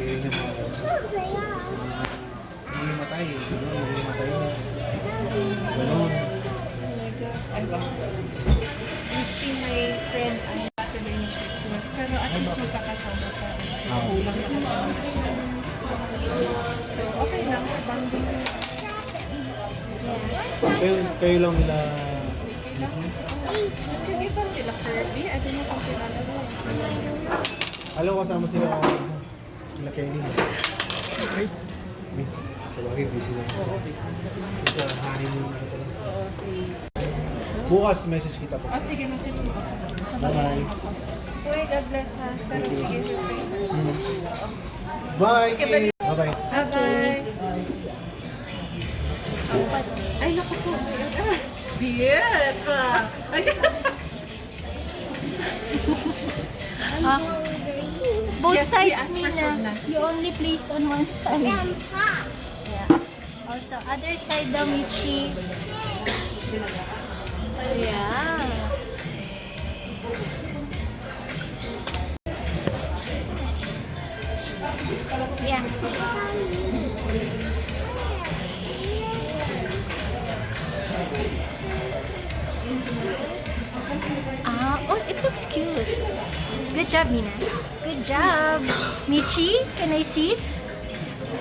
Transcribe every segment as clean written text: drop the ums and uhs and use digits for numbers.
Feeling niya mga mamamatay. Mamamatay. Ganon. Ano ba? Gusto my friend ang tuloy ng Christmas. Pero at least magkakasama pa. Kulang na kasama sa friends. So, okay lang. Banding. Kayo lang nila. Okay lang. Kasi yung iba sila Kirby. I don't know kung kilala mo. Alam ko kasama sila Kenny. Ay, sa bagay, busy lang. Oo, busy. Sa honeymoon na pala. Oo, please. Bukas, message kita po. Oh, sige, message mo ako. Bye-bye. Uy, God bless ha. Pero sige, okay. Bye, Okay, Kenny. Bye-bye. Bye-bye. Ay, naku po. BF! Ay, Both Yes, we sides, asked for Mina. food na. You only placed on one side. Yeah. Also, other side daw, Michi. Yeah. Yeah. Oh, it looks cute. Good job, Mina. Good job. Michi, can I see?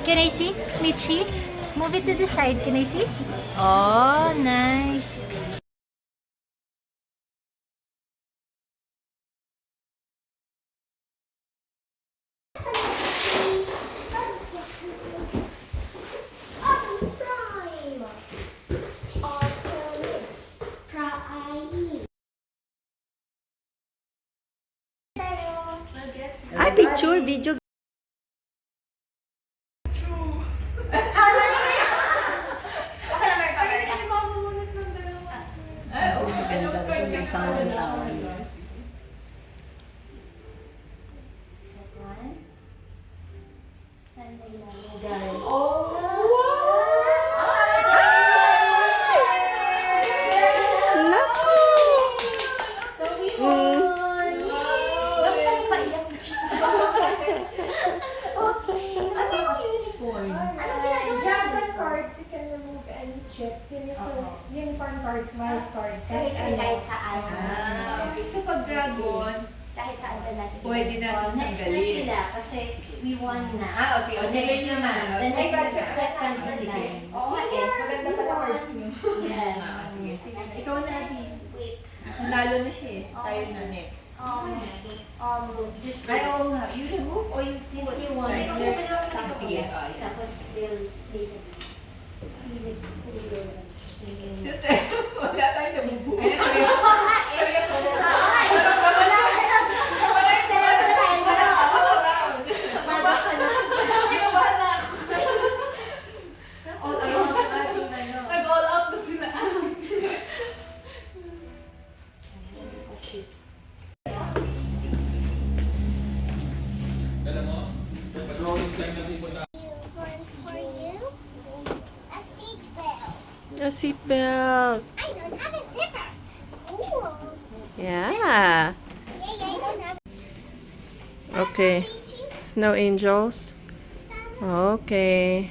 Can I see? Michi, move it to the side. Can I see? Oh, nice. Ay, picture, video. Dragon cards, you can remove any chip. Unicorn cards, wild cards. Kahit saan. Okay. So pag dragon, Kahit saan ka natin. pwede natin Next na tanggalin. sila kasi we won na. O sige, next naman. The Ay, next gotcha. second Ah, sige. design. Oo nga eh, maganda pala cards niyo. Yes. Sige, sige. Ikaw na, Abby. Wait. Nalo na siya eh. Tayo na next. Just Ay, oo nga. You remove or you since put? you won, Ay, you're sige. Ah, yeah. tapos they'll see the video. Wala tayo nabubuo. Ay, seryoso. Kinabahan na ako. All out ang ating ano. Nag-all out na sila. A seatbelt. I don't have a zipper. Ooh. Yeah. Yeah, I don't have Okay. Snow angels. Okay.